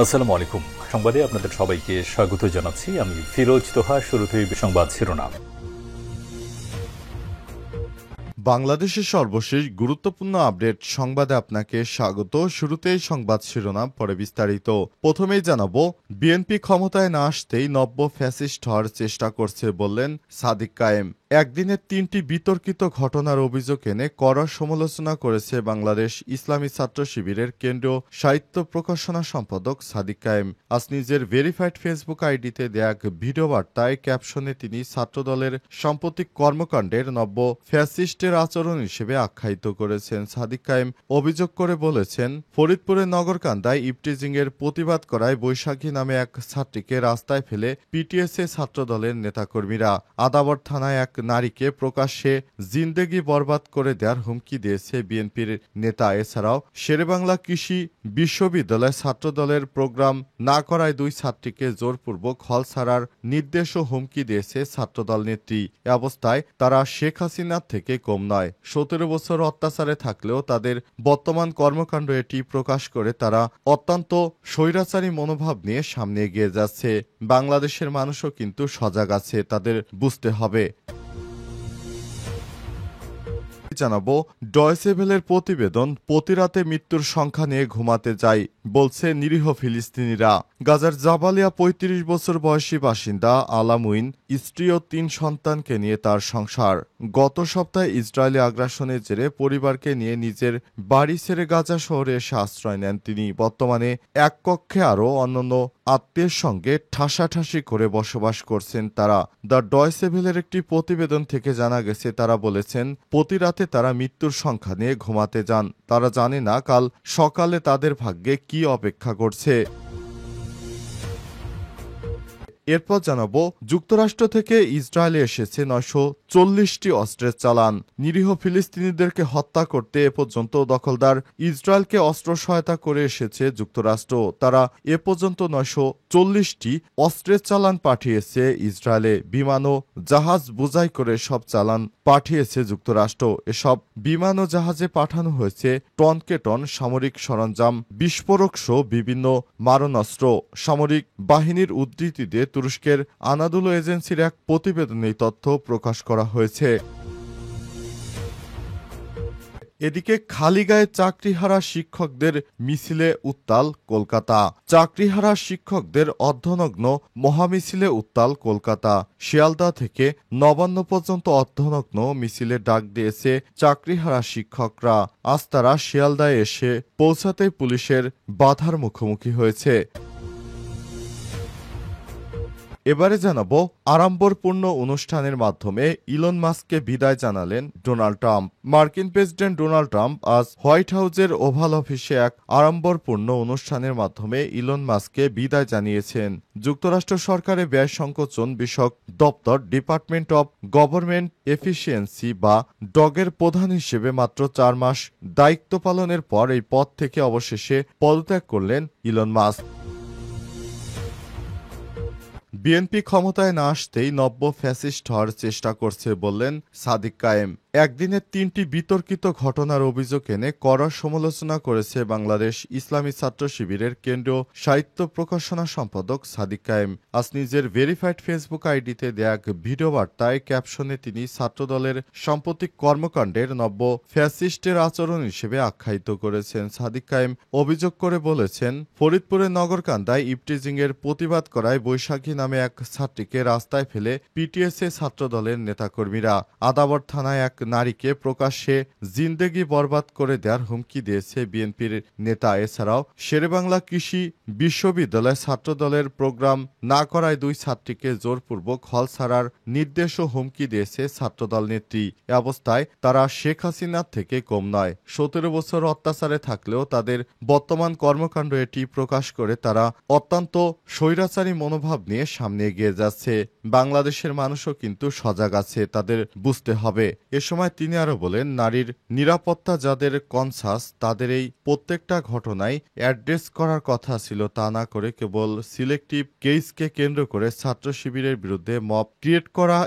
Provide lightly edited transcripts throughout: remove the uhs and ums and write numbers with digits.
আসসালামু আলাইকুম। সংবাদে আপনাদের সবাইকে স্বাগত জানাচ্ছি। আমি ফিরোজ তোহা। শুরুতেই সংবাদ শিরোনাম। বাংলাদেশের সর্বশেষ গুরুত্বপূর্ণ আপডেট সংবাদে আপনাকে স্বাগত। শুরুতেই সংবাদ শিরোনাম, পরে বিস্তারিত। প্রথমেই জানাবো, বিএনপি ক্ষমতায় না আসতেই নব্য ফ্যাসিস্ট হওয়ার চেষ্টা করছে বললেন সাদিক কায়েম। একদিনের 3টি বিতর্কিত ঘটনার অভিযোগ এনে কড়া সমালোচনা করেছে বাংলাদেশ ইসলামী ছাত্র শিবিরের কেন্দ্রীয় সাহিত্য প্রকাশনা সম্পাদক সাদিক কায়েম। আজ নিজের ভেরিফাইড ফেসবুক আইডিতে দেয়া এক ভিডিও বার্তায় ক্যাপশনে তিনি ছাত্রদলের সাম্প্রতিক কর্মকাণ্ডের নব্য ফ্যাসিস্টের আচরণ হিসেবে আখ্যায়িত করেছেন। সাদিক কায়েম অভিযোগ করে বলেছেন, ফরিদপুরের নগরকান্দায় ইফটিজিংয়ের প্রতিবাদ করায় বৈশাখী নামে এক ছাত্রীকে রাস্তায় ফেলে পিটিএসএ ছাত্রদলের নেতাকর্মীরা। আদাবর থানায় এক নারীকে প্রকাশ্যে জিন্দেগি বরবাদ করে দেওয়ার হুমকি দিয়েছে বিএনপির নেতা। এছাড়াও শেরেবাংলা কৃষি বিশ্ববিদ্যালয় ছাত্রদলের প্রোগ্রাম না করায় 2 ছাত্রীকে জোরপূর্বক হল ছাড়ার নির্দেশ ও হুমকি দিয়েছে ছাত্রদল নেত্রী। এ অবস্থায় তারা শেখ হাসিনার থেকে কম নয়। 17 বছর অত্যাচারে থাকলেও তাদের বর্তমান কর্মকাণ্ড এটি প্রকাশ করে তারা অত্যন্ত স্বৈরাচারী মনোভাব নিয়ে সামনে এগিয়ে যাচ্ছে। বাংলাদেশের মানুষও কিন্তু সজাগ আছে, তাদের বুঝতে হবে। জানাবো, ডয়েচে ভেলের প্রতিবেদন, প্রতিরাতে মৃত্যুর সংখ্যা নিয়ে ঘুমাতে যাই বলছে নিরীহ ফিলিস্তিনিরা। গাজার জাবালিয়া 35 বছর বয়সী বাসিন্দা আলামুইন স্ত্রী ও 3 সন্তানকে নিয়ে তার সংসার। গত সপ্তাহে ইসরায়েলি আগ্রাসনের জেরে পরিবারকে নিয়ে নিজের বাড়ি ছেড়ে গাজা শহরে এসে আশ্রয় নেন তিনি। বর্তমানে এক কক্ষে আরও অন্যান্য আত্মীয়ের সঙ্গে ঠাসাঠাসি করে বসবাস করছেন তারা। দ্য ডয়েচে ভেলের একটি প্রতিবেদন থেকে জানা গেছে, তারা বলেছেন প্রতি রাতে তারা মৃত্যুর সংখ্যা নিয়ে ঘুমাতে যান। তারা জানে না কাল সকালে তাদের ভাগ্যে কি অপেক্ষা করছে। এরপর জানাবো, যুক্তরাষ্ট্র থেকে ইসরায়েলে এসেছে 940টি অস্ত্রের চালান। নিরীহ ফিলিস্তিনিদেরকে হত্যা করতে এ পর্যন্ত দখলদার ইসরায়েলকে অস্ত্র সহায়তা করে এসেছে যুক্তরাষ্ট্র। তারা এ পর্যন্ত 940টি অস্ত্রের চালান পাঠিয়েছে ইসরায়েলে। বিমান ও জাহাজ বোঝাই করে সব চালান পাঠিয়েছে যুক্তরাষ্ট্র। এসব বিমান ও জাহাজে পাঠানো হয়েছে টনকে টন সামরিক সরঞ্জাম, বিস্ফোরক সহ বিভিন্ন মারণাস্ত্র। সামরিক বাহিনীর উদ্ধৃতি দিয়ে তুরস্কের আনাদুলো এজেন্সির এক প্রতিবেদনে এই তথ্য প্রকাশ করা হয়েছে। এদিকে খালিগায়ে চাকরিহারা শিক্ষকদের মিছিলে উত্তাল কলকাতা। চাকরিহারা শিক্ষকদের অর্ধনগ্ন মহামিছিলে উত্তাল কলকাতা। শিয়ালদা থেকে নবান্ন পর্যন্ত অর্ধনগ্ন মিছিলে ডাক দিয়েছে চাকরিহারা শিক্ষকরা। আজ তারা শিয়ালদায় এসে পৌঁছাতে পুলিশের বাধার মুখোমুখি হয়েছে। এবারে জানাবো, আড়ম্বরপূর্ণ অনুষ্ঠানের মাধ্যমে ইলন মাস্ককে বিদায় জানালেন ডোনাল্ড ট্রাম্প। মার্কিন প্রেসিডেন্ট ডোনাল্ড ট্রাম্প আজ হোয়াইট হাউসের ওভাল অফিসে এক আড়ম্বরপূর্ণ অনুষ্ঠানের মাধ্যমে ইলন মাস্ককে বিদায় জানিয়েছেন। যুক্তরাষ্ট্র সরকারের ব্যয় সংকোচন বিষয়ক দপ্তর ডিপার্টমেন্ট অব গভর্নমেন্ট এফিসিয়েন্সি বা ডগের প্রধান হিসেবে মাত্র 4 মাস দায়িত্ব পালনের পর এই পদ থেকে অবশেষে পদত্যাগ করলেন ইলন মাস্ক। বিএনপি ক্ষমতায় না আসতেই নব্য ফ্যাসিস্ট হওয়ার চেষ্টা করছে বললেন সাদিক কায়েম। একদিনের 3টি বিতর্কিত ঘটনার অভিযোগ এনে কড়া সমালোচনা করেছে বাংলাদেশ ইসলামী ছাত্র শিবিরের কেন্দ্রীয় সাহিত্য প্রকাশনা সম্পাদক সাদিক কায়েম। আজ নিজের ভেরিফাইড ফেসবুক আইডিতে দেয়া এক ভিডিও বার্তায় ক্যাপশনে তিনি ছাত্রদলের সাম্প্রতিক কর্মকাণ্ডের নব্য ফ্যাসিস্টের আচরণ হিসেবে আখ্যায়িত করেছেন। সাদিক কায়েম অভিযোগ করে বলেছেন, ফরিদপুরের নগরকান্দায় ইফটিজিংয়ের প্রতিবাদ করায় বৈশাখী নামে এক ছাত্রীকে রাস্তায় ফেলে পিটিএসএ ছাত্রদলের নেতাকর্মীরা। আদাবর থানায় এক নারীকে প্রকাশ্যে জিন্দেগি বরবাদ করে দেওয়ার হুমকি দিয়েছে বিএনপির নেতা। এছাড়াও শেরেবাংলা কৃষি বিশ্ববিদ্যালয় ছাত্রদলের প্রোগ্রাম না করায় 2 ছাত্রীকে জোরপূর্বক হল ছাড়ার নির্দেশ ও হুমকি দিয়েছে ছাত্রদল নেত্রী। এ অবস্থায় তারা শেখ হাসিনার থেকে কম নয়। 17 বছর অত্যাচারে থাকলেও তাদের বর্তমান কর্মকাণ্ড এটি প্রকাশ করে তারা অত্যন্ত স্বৈরাচারী মনোভাব নিয়ে সামনে এগিয়ে যাচ্ছে। বাংলাদেশের মানুষও কিন্তু সজাগ আছে, তাদের বুঝতে হবে। এ সময় তিনি আরও বলেন, নারীর নিরাপত্তা যাদের কনসাস তাদের এই প্রত্যেকটা ঘটনায় অ্যাড্রেস করার কথা ছিল, তা না করে কেবল সিলেক্টিভ কেসকে কেন্দ্র করে ছাত্র শিবিরের বিরুদ্ধে মব ক্রিয়েট করা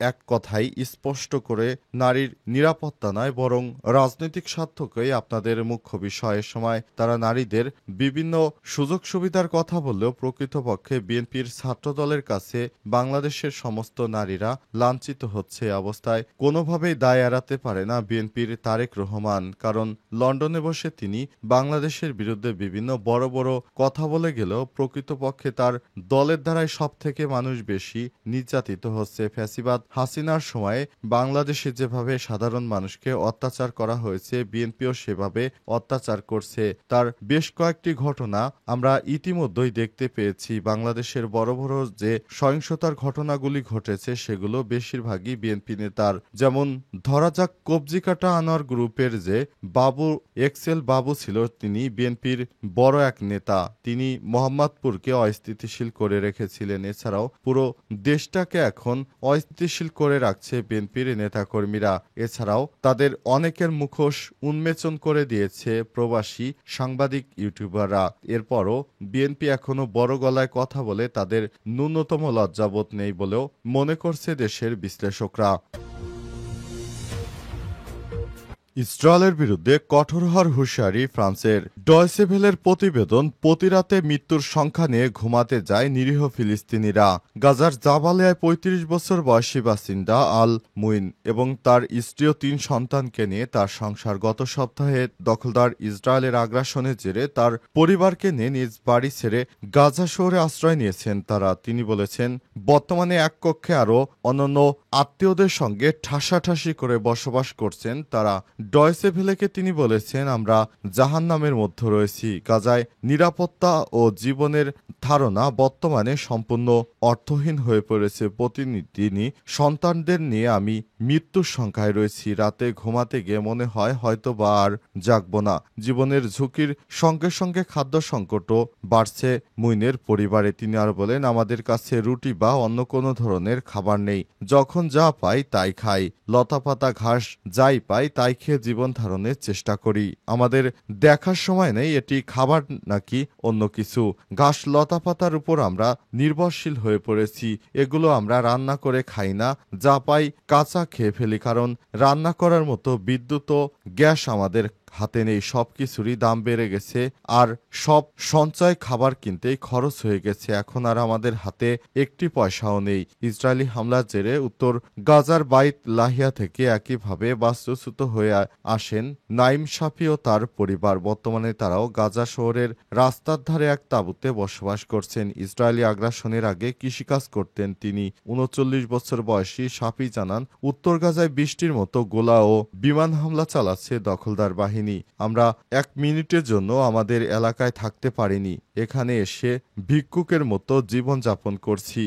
এক কথাই স্পষ্ট করে নারীর নিরাপত্তা নয়, বরং রাজনৈতিক স্বার্থকেই আপনাদের মুখ্য বিষয়। এ সময় তারা নারীদের বিভিন্ন সুযোগ সুবিধার কথা বললেও প্রকৃতপক্ষে বিএনপির ছাত্রদলের কাছে বাংলাদেশের সমস্ত নারীরা লাঞ্ছিত হচ্ছে। অবস্থায় কোনোভাবেই দায় এড়াতে পারে না বিএনপির তারেক রহমান, কারণ লন্ডনে বসে তিনি বাংলাদেশের বিরুদ্ধে বিভিন্ন বড় বড় কথা বলে গেলেও প্রকৃতপক্ষে তার দলের দ্বারাই সব থেকে মানুষ বেশি নির্যাতিত হচ্ছে। ফ্যাসিবাদ হাসিনার সময়ে বাংলাদেশে যেভাবে সাধারণ মানুষকে অত্যাচার করা হয়েছে, বিএনপিও সেভাবে অত্যাচার করছে। তার বেশ কয়েকটি ঘটনা আমরা ইতিমধ্যেই দেখতে পেয়েছি। বাংলাদেশের বড় বড় যে সহিংসতার ঘটনাগুলি ঘটেছে সেগুলো বেশিরভাগই বিএনপি নেতার। যেমন ধরা যাক কবজি কাটা আনোয়ার গ্রুপের যে বাবু এক্সেল বাবু ছিল, তিনি বিএনপির বড় এক নেতা। তিনি মোহাম্মদপুরকে অস্থিতিশীল করে রেখেছিলেন। এছাড়াও পুরো দেশটাকে এখন অস্থিতিশীল করে রাখছে বিএনপির নেতাকর্মীরা। এছাড়াও তাদের অনেকের মুখোশ উন্মোচন করে দিয়েছে প্রবাসী সাংবাদিক ইউটিউবাররা। এরপরও বিএনপি এখনো বড় গলায় কথা বলে তাদের ন্যূনতম লজ্জাবোধ নেই বলেও মনে করছে দেশের বিশ্লেষকরা। ইসরায়েলের বিরুদ্ধে কঠোর হওয়ার হুঁশিয়ারি ফ্রান্সের। ডয়চে ভেলের প্রতিবেদন, প্রতিরাতে মৃত্যুর সংখ্যা নিয়ে ঘুমাতে যায় নিরীহ ফিলিস্তিনিরা। গাজার জাবালিয়ায় ৩৫ বছর বয়সী বাসিন্দা আল মুইন এবং তার স্ত্রী ও ৩ সন্তানকে নিয়ে তার সংসার। গত সপ্তাহে দখলদার ইসরায়েলের আগ্রাসনের জেরে তার পরিবারকে নিয়ে নিজ বাড়ি ছেড়ে গাজা শহরে আশ্রয় নিয়েছেন তারা। তিনি বলেছেন, বর্তমানে এক কক্ষে আরও অন্যান্য আত্মীয়দের সঙ্গে ঠাসাঠাসি করে বসবাস করছেন তারা। ডয়চে ভেলেকে তিনি বলেছেন, আমরা জাহান্নামের মধ্যে রয়েছি। গাজায় নিরাপত্তা ও জীবনের ধারণা বর্তমানে সম্পূর্ণ অর্থহীন হয়ে পড়েছে। প্রতিদিনই সন্তানদের নিয়ে আমি মৃত্যুর সংখ্যায় রয়েছি। রাতে ঘুমাতে গিয়ে মনে হয় হয়তো বা আর জাগব না। জীবনের ঝুঁকির সঙ্গে সঙ্গে খাদ্য সংকটও বাড়ছে মুইনের পরিবারে। তিনি আর বলেন, আমাদের কাছে রুটি বা অন্য কোনো ধরনের খাবার নেই। যখন যা পাই তাই খাই, লতাপাতা ঘাস যাই পাই তাই খেয়ে জীবন ধারণের চেষ্টা করি। আমাদের দেখার সময় নেই এটি খাবার নাকি অন্য কিছু। ঘাস লতাপাতার উপর আমরা নির্ভরশীল হয়ে পড়েছি। এগুলো আমরা রান্না করে খাই না, যা পাই কাঁচা খেয়ে ফেলি, কারণ রান্না করার মতো বিদ্যুৎ ও গ্যাস আমাদের হাতে নেই। সবকিছুরই দাম বেড়ে গেছে, আর সব সঞ্চয় খাবার কিনতেই খরচ হয়ে গেছে। এখন আর আমাদের হাতে একটি পয়সাও নেই। ইসরায়েলি হামলার জেরে উত্তর গাজার বাইত লাহিয়া থেকে একইভাবে বাস্তুচ্যুত হয়ে আসেন নাইম শাফি ও তার পরিবার। বর্তমানে তারাও গাজা শহরের রাস্তার ধারে এক তাঁবুতে বসবাস করছেন। ইসরায়েলি আগ্রাসনের আগে কৃষিকাজ করতেন তিনি। ৩৯ বছর বয়সী শাফি জানান, উত্তর গাজায় বৃষ্টির মতো গোলা ও বিমান হামলা চালাচ্ছে দখলদার বাহিনী। আমরা এক মিনিটের জন্য আমাদের এলাকায় থাকতে পারিনি। এখানে এসে ভিক্ষুকের মতো জীবনযাপন করছি।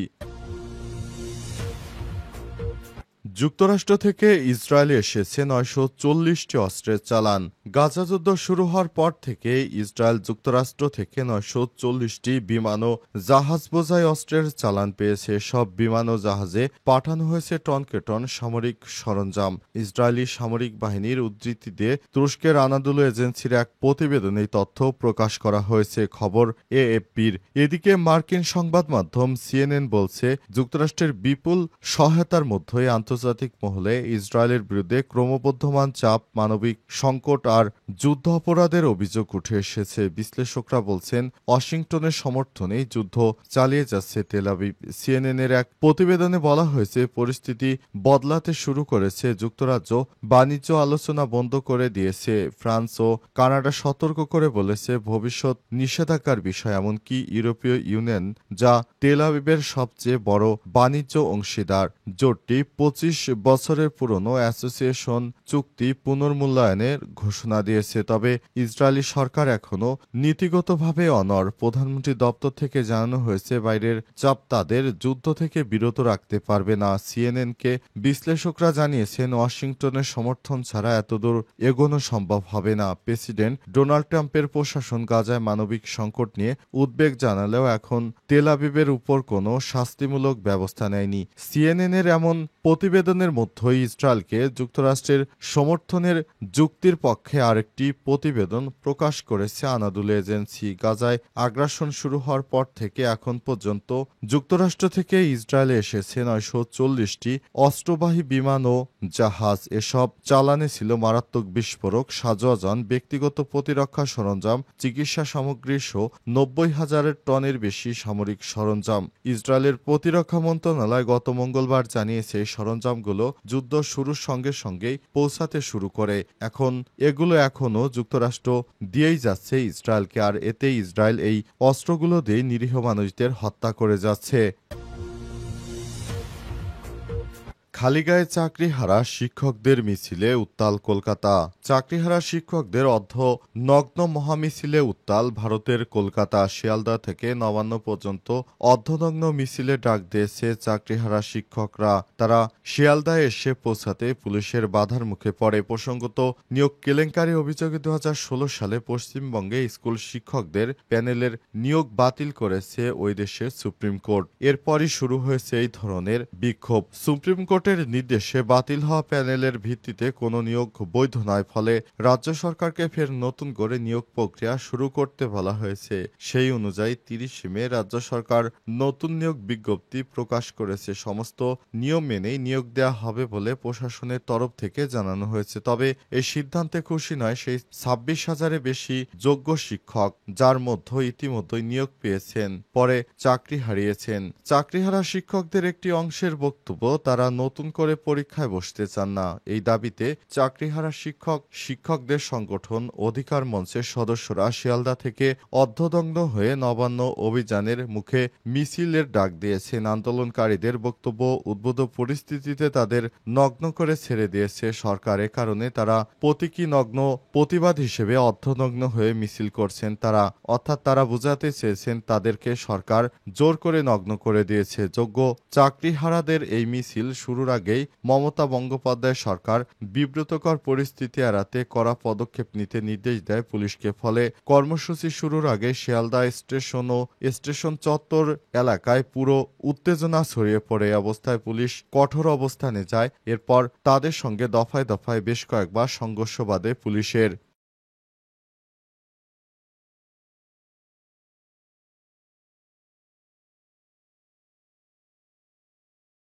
যুক্তরাষ্ট্র থেকে ইসরায়েলে এসেছে ৯৪০টি অস্ত্রের চালান। গাজা যুদ্ধ শুরু হওয়ার পর থেকে ইসরায়েল যুক্তরাষ্ট্র থেকে ৯৪০টি বিমান ও জাহাজ বোঝাই অস্ত্রের চালান পেয়েছে। সব বিমান ও জাহাজে পাঠানো হয়েছে টনকে টন সামরিক সরঞ্জাম। ইসরায়েলি সামরিক বাহিনীর উদ্ধৃতি দিয়ে তুরস্কের আনাদুলু এজেন্সির এক প্রতিবেদনে তথ্য প্রকাশ করা হয়েছে। খবর এএফপির। এদিকে মার্কিন সংবাদ মাধ্যম সিএনএন বলছে, যুক্তরাষ্ট্রের বিপুল সহায়তার মধ্যে আন্তর্জাতিক মহলে ইসরায়েলের বিরুদ্ধে ক্রমবর্ধমান চাপ, মানবিক সংকট আর যুদ্ধ অপরাধের অভিযোগ উঠে এসেছে। বিশ্লেষকরা বলছেন, ওয়াশিংটনের সমর্থনেই যুদ্ধ চালিয়ে যাচ্ছে তেল আবিব। সিএনএনের এক প্রতিবেদনে বলা হয়েছে, পরিস্থিতি বদলাতে শুরু করেছে যুক্তরাজ্য। বাণিজ্য আলোচনা বন্ধ করে দিয়েছে ফ্রান্স ও কানাডা। সতর্ক করে বলেছে ভবিষ্যৎ নিষেধাজ্ঞার বিষয়। এমনকি ইউরোপীয় ইউনিয়ন, যা তেল আবিবের সবচেয়ে বড় বাণিজ্য অংশীদার, জোটটি ২৫ বছরের পুরনো অ্যাসোসিয়েশন চুক্তি পুনর্মূল্যায়নের ঘোষণা দিয়েছে। তবে ইসরায়েলি সরকার এখনও নীতিগতভাবে অনড়। প্রধানমন্ত্রী দপ্তর থেকে জানানো হয়েছে, বাইরের চাপ তাদের যুদ্ধ থেকে বিরত রাখতে পারবে না। সিএনএনকে বিশ্লেষকরা জানিয়েছেন, ওয়াশিংটনের সমর্থন ছাড়া এতদূর এগোনো সম্ভব হবে না। প্রেসিডেন্ট ডোনাল্ড ট্রাম্পের প্রশাসন গাজায় মানবিক সংকট নিয়ে উদ্বেগ জানালেও এখন তেল আবিবের উপর কোনো শাস্তিমূলক ব্যবস্থা নেয়নি। সিএনএনের এমন প্রতিবেদন প্রতিবেদনের মধ্যেই ইসরায়েলকে যুক্তরাষ্ট্রের সমর্থনের যুক্তির পক্ষে আরেকটি প্রতিবেদন প্রকাশ করেছে আনাদুল এজেন্সি। গাজায় আগ্রাসন শুরু হওয়ার পর থেকে এখন পর্যন্ত যুক্তরাষ্ট্র থেকে ইসরায়েলে এসেছে 940টি অস্ত্রবাহী বিমান ও জাহাজ। এসব চালানে ছিল মারাত্মক বিস্ফোরক, সাজোয়াজান, ব্যক্তিগত প্রতিরক্ষা সরঞ্জাম, চিকিৎসা সামগ্রী সহ 90,000 টনের বেশি সামরিক সরঞ্জাম। ইসরায়েলের প্রতিরক্ষা মন্ত্রণালয় গত মঙ্গলবার জানিয়েছে এই সরঞ্জামগুলো যুদ্ধ শুরুর সঙ্গে সঙ্গেই পৌঁছাতে শুরু করে। এগুলো এখনও যুক্তরাষ্ট্র দিয়েই যাচ্ছে ইসরায়েলকে, আর এতে ইসরায়েল এই অস্ত্রগুলো দিয়ে নিরীহ মানুষদের হত্যা করে যাচ্ছে। খালিগায়ে চাকরিহারা শিক্ষকদের মিছিলে উত্তাল কলকাতা। চাকরিহারা শিক্ষকদের নগ্ন মহামিছিলে উত্তাল ভারতের কলকাতা। শিয়ালদা থেকে নবান্ন পর্যন্ত অর্ধনগ্ন মিছিলে ডাক দিয়েছে চাকরিহারা শিক্ষকরা। তারা শিয়ালদায় এসে পৌঁছাতে পুলিশের বাধার মুখে পড়ে। প্রসঙ্গত, নিয়োগ কেলেঙ্কারি অভিযোগে 2016 সালে পশ্চিমবঙ্গে স্কুল শিক্ষকদের প্যানেলের নিয়োগ বাতিল করেছে ওই দেশের সুপ্রিম কোর্ট। এরপরই শুরু হয়েছে এই ধরনের বিক্ষোভ। সুপ্রিম কোর্টের নির্দেশে বাতিল হওয়া প্যানেলের ভিত্তিতে কোনো নিয়োগ বৈধ নয়, ফলে রাজ্য সরকারকে ফের নতুন করে নিয়োগ প্রক্রিয়া শুরু করতে বলা হয়েছে। সেই অনুযায়ী 30 মে রাজ্য সরকার নতুন নিয়োগ বিজ্ঞপ্তি প্রকাশ করেছে। সমস্ত নিয়ম মেনেই নিয়োগ দেওয়া হবে বলে প্রশাসনের তরফ থেকে জানানো হয়েছে। তবে এই সিদ্ধান্তে খুশি নয় সেই 26,000-এর বেশি যোগ্য শিক্ষক, যার মধ্যে ইতিমধ্যেই নিয়োগ পেয়েছেন, পরে চাকরি হারিয়েছেন। চাকরিহারা শিক্ষকদের একটি অংশের বক্তব্য, তারা নতুন করে পরীক্ষায় বসতে চান না। এই দাবিতে চাকরিহারা শিক্ষকদের সংগঠন অধিকার মঞ্চের সদস্যরা শিয়ালদা থেকে অর্ধদগ্ধ হয়ে নবান্ন অভিযানের মুখে মিছিলের ডাক দিয়েছেন। আন্দোলনকারীদের বক্তব্য, উদ্ভূত পরিস্থিতিতে তাদের নগ্ন করে ছেড়ে দিয়েছে সরকার। এ কারণে তারা প্রতীকী নগ্ন প্রতিবাদ হিসেবে অর্ধনগ্ন হয়ে মিছিল করছেন। তারা বোঝাতে চেয়েছেন তাদেরকে সরকার জোর করে নগ্ন করে দিয়েছে। যোগ্য চাকরিহারাদের এই মিছিল শুরুর আগেই মমতা বন্দ্যোপাধ্যায় সরকার বিব্রতকর পরিস্থিতি এড়াতে কড়া পদক্ষেপ নিতে নির্দেশ দেয় পুলিশকে। ফলে কর্মসূচি শুরুর আগে শিয়ালদা স্টেশন ও স্টেশন চত্বর এলাকায় পুরো উত্তেজনা ছড়িয়ে পড়ে। অবস্থায় পুলিশ কঠোর অবস্থানে যায়। এরপর তাদের সঙ্গে দফায় দফায় বেশ কয়েকবার সংঘর্ষ বাধে পুলিশের।